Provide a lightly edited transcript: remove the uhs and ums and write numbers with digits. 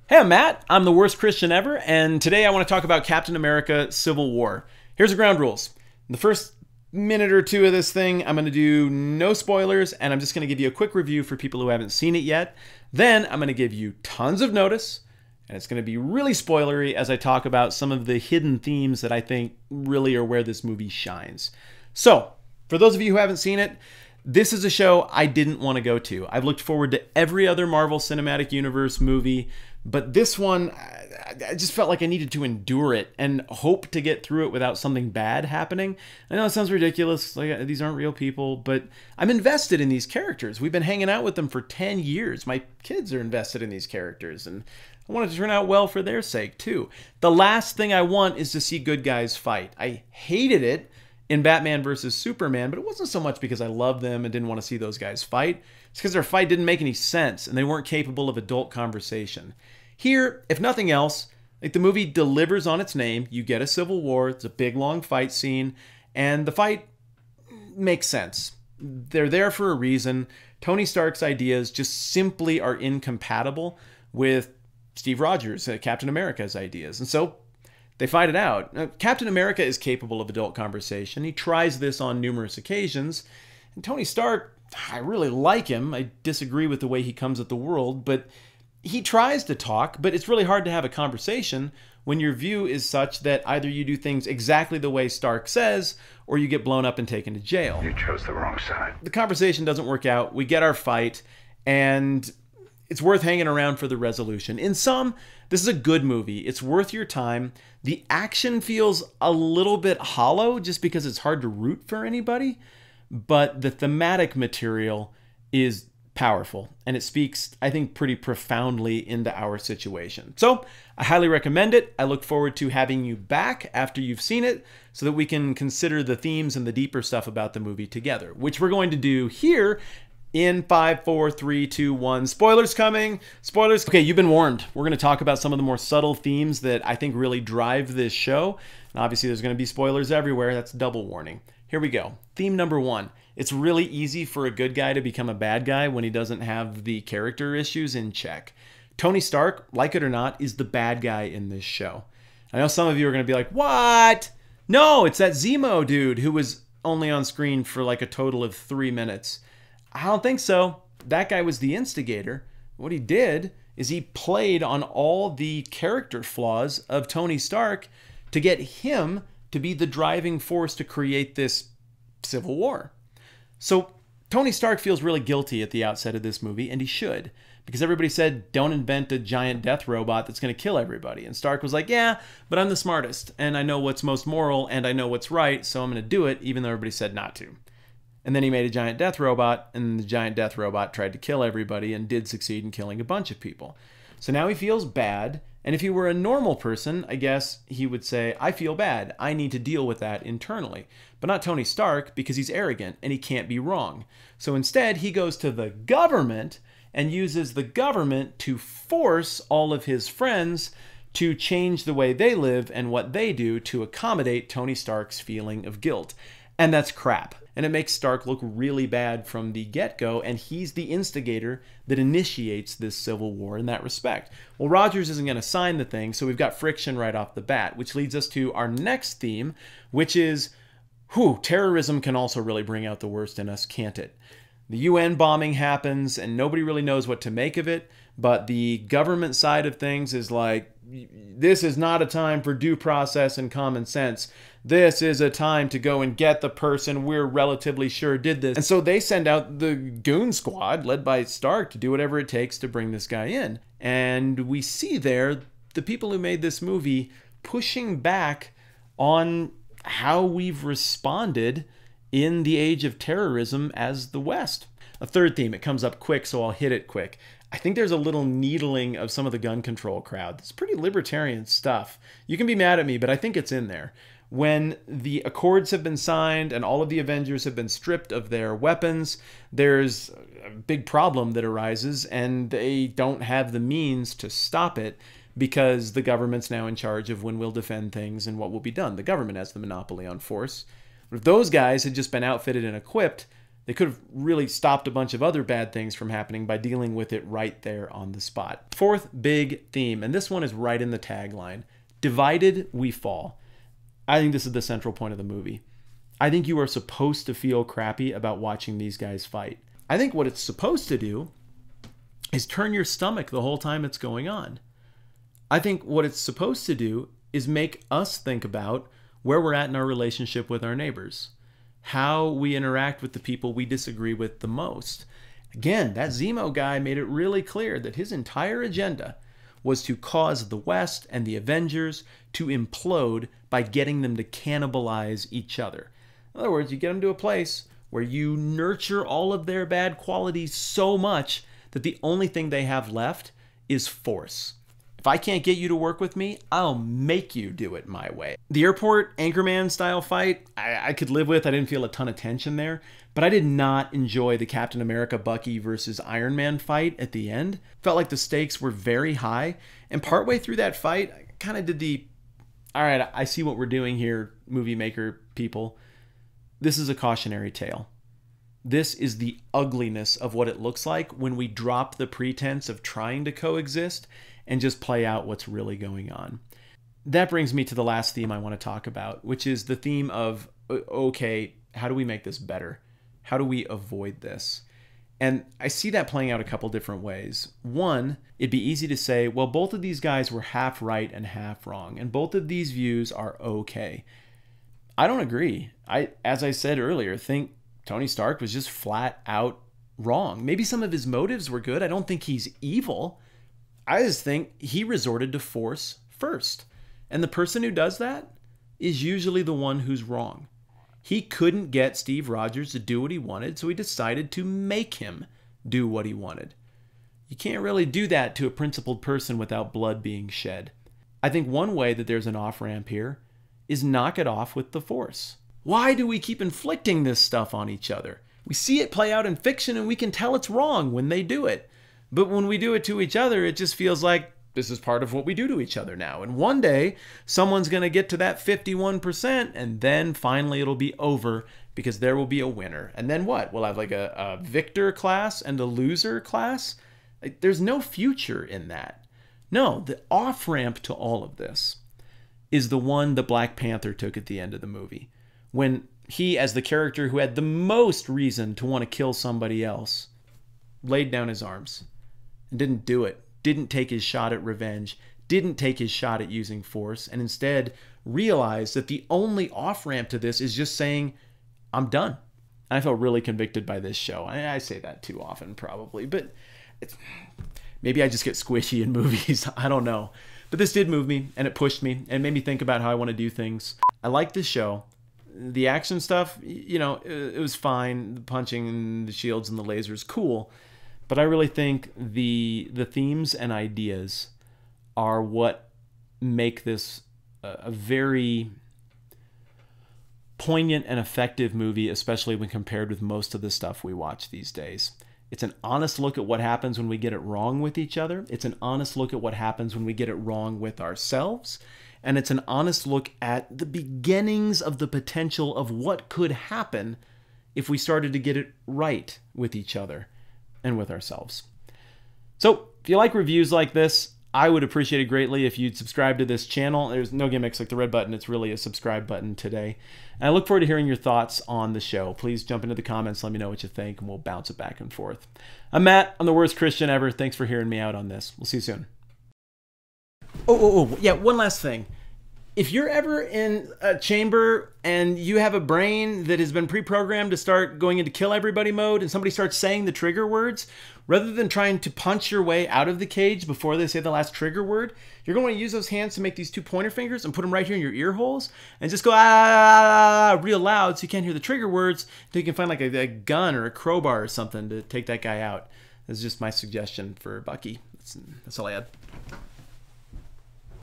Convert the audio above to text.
Hey, I'm Matt. I'm the worst Christian ever, and today I want to talk about Captain America Civil War. Here's the ground rules. In the first minute or two of this thing, I'm going to do no spoilers, and I'm just going to give you a quick review for people who haven't seen it yet. Then I'm going to give you tons of notice, and it's going to be really spoilery as I talk about some of the hidden themes that I think really are where this movie shines. So, for those of you who haven't seen it, this is a show I didn't want to go to. I've looked forward to every other Marvel Cinematic Universe movie, but this one, I just felt like I needed to endure it and hope to get through it without something bad happening. I know it sounds ridiculous, like these aren't real people, but I'm invested in these characters. We've been hanging out with them for 10 years. My kids are invested in these characters, and I want it to turn out well for their sake, too. The last thing I want is to see good guys fight. I hated it in Batman versus Superman, but it wasn't so much because I loved them and didn't want to see those guys fight. It's because their fight didn't make any sense and they weren't capable of adult conversation. Here, if nothing else, like the movie delivers on its name. You get a civil war, it's a big long fight scene, and the fight makes sense. They're there for a reason. Tony Stark's ideas just simply are incompatible with Steve Rogers, Captain America's ideas. And so they fight it out. Now, Captain America is capable of adult conversation. He tries this on numerous occasions. And Tony Stark, I really like him. I disagree with the way he comes at the world, but he tries to talk, but it's really hard to have a conversation when your view is such that either you do things exactly the way Stark says, or you get blown up and taken to jail. You chose the wrong side. The conversation doesn't work out. We get our fight, and it's worth hanging around for the resolution. In sum, this is a good movie. It's worth your time. The action feels a little bit hollow just because it's hard to root for anybody, but the thematic material is powerful, and it speaks, I think, pretty profoundly into our situation. So I highly recommend it. I look forward to having you back after you've seen it so that we can consider the themes and the deeper stuff about the movie together, which we're going to do here in 5, 4, 3, 2, 1. Spoilers coming. Spoilers. Okay, you've been warned. We're going to talk about some of the more subtle themes that I think really drive this show. And obviously, there's going to be spoilers everywhere. That's double warning. Here we go. Theme number 1. It's really easy for a good guy to become a bad guy when he doesn't have the character issues in check. Tony Stark, like it or not, is the bad guy in this show. I know some of you are going to be like, what? No, it's that Zemo dude who was only on screen for like a total of 3 minutes. I don't think so. That guy was the instigator. What he did is he played on all the character flaws of Tony Stark to get him to be the driving force to create this civil war. So Tony Stark feels really guilty at the outset of this movie, and he should, because everybody said, don't invent a giant death robot that's going to kill everybody. And Stark was like, yeah, but I'm the smartest, and I know what's most moral, and I know what's right, so I'm going to do it, even though everybody said not to. And then he made a giant death robot, and the giant death robot tried to kill everybody and did succeed in killing a bunch of people. So now he feels bad, and if he were a normal person, I guess he would say, I feel bad. I need to deal with that internally. But not Tony Stark, because he's arrogant and he can't be wrong. So instead, he goes to the government and uses the government to force all of his friends to change the way they live and what they do to accommodate Tony Stark's feeling of guilt. And that's crap. And it makes Stark look really bad from the get-go, and he's the instigator that initiates this civil war in that respect. Well, Rogers isn't going to sign the thing, so we've got friction right off the bat, which leads us to our next theme, which is, terrorism can also really bring out the worst in us, can't it? The UN bombing happens, and nobody really knows what to make of it, but the government side of things is like, this is not a time for due process and common sense. This is a time to go and get the person we're relatively sure did this. And so they send out the goon squad, led by Stark, to do whatever it takes to bring this guy in. And we see there the people who made this movie pushing back on how we've responded in the age of terrorism as the West. A third theme, it comes up quick, so I'll hit it quick. I think there's a little needling of some of the gun control crowd. It's pretty libertarian stuff. You can be mad at me, but I think it's in there. When the accords have been signed and all of the Avengers have been stripped of their weapons, there's a big problem that arises, and they don't have the means to stop it because the government's now in charge of when we'll defend things and what will be done. The government has the monopoly on force. But if those guys had just been outfitted and equipped, They could have really stopped a bunch of other bad things from happening by dealing with it right there on the spot. Fourth big theme, and this one is right in the tagline: divided we fall. I think this is the central point of the movie. I think you are supposed to feel crappy about watching these guys fight. I think what it's supposed to do is turn your stomach the whole time it's going on. I think what it's supposed to do is make us think about where we're at in our relationship with our neighbors, how we interact with the people we disagree with the most. Again, that Zemo guy made it really clear that his entire agenda was to cause the West and the Avengers to implode by getting them to cannibalize each other. In other words, you get them to a place where you nurture all of their bad qualities so much that the only thing they have left is force. If I can't get you to work with me, I'll make you do it my way. The airport Anchorman style fight, I could live with. I didn't feel a ton of tension there, but I did not enjoy the Captain America Bucky versus Iron Man fight at the end. Felt like the stakes were very high, and partway through that fight, I kind of did the, all right, I see what we're doing here, movie maker people. This is a cautionary tale. This is the ugliness of what it looks like when we drop the pretense of trying to coexist and just play out what's really going on. That brings me to the last theme I want to talk about, which is the theme of, okay, how do we make this better? How do we avoid this? And I see that playing out a couple different ways. One, it'd be easy to say, well, both of these guys were half right and half wrong, and both of these views are okay. I don't agree. As I said earlier, think Tony Stark was just flat out wrong. Maybe some of his motives were good. I don't think he's evil. I just think he resorted to force first. And the person who does that is usually the one who's wrong. He couldn't get Steve Rogers to do what he wanted, so he decided to make him do what he wanted. You can't really do that to a principled person without blood being shed. I think one way that there's an off-ramp here is knock it off with the force. Why do we keep inflicting this stuff on each other? We see it play out in fiction and we can tell it's wrong when they do it. But when we do it to each other, it just feels like this is part of what we do to each other now. And one day, someone's going to get to that 51%, and then finally it'll be over because there will be a winner. And then what? We'll have like a victor class and a loser class? Like, there's no future in that. No, the off-ramp to all of this is the one that Black Panther took at the end of the movie. When he, as the character who had the most reason to want to kill somebody else, laid down his arms and didn't do it, didn't take his shot at revenge, didn't take his shot at using force, and instead realized that the only off-ramp to this is just saying, I'm done. And I felt really convicted by this show. I say that too often probably, but maybe I just get squishy in movies. I don't know. But this did move me, and it pushed me, and made me think about how I want to do things. I like this show. The action stuff, you know, it was fine. The punching and the shields and the lasers, cool. But I really think the themes and ideas are what make this a very poignant and effective movie, especially when compared with most of the stuff we watch these days. It's an honest look at what happens when we get it wrong with each other. It's an honest look at what happens when we get it wrong with ourselves. And it's an honest look at the beginnings of the potential of what could happen if we started to get it right with each other and with ourselves. So if you like reviews like this, I would appreciate it greatly if you'd subscribe to this channel. There's no gimmicks like the red button. It's really a subscribe button today. And I look forward to hearing your thoughts on the show. Please jump into the comments. Let me know what you think, and we'll bounce it back and forth. I'm Matt. I'm the worst Christian ever. Thanks for hearing me out on this. We'll see you soon. Yeah, one last thing. If you're ever in a chamber and you have a brain that has been pre-programmed to start going into kill everybody mode, and somebody starts saying the trigger words, rather than trying to punch your way out of the cage before they say the last trigger word, you're going to use those hands to make these two pointer fingers and put them right here in your ear holes and just go ah real loud so you can't hear the trigger words until you can find like a gun or a crowbar or something to take that guy out. That's just my suggestion for Bucky. That's all I had.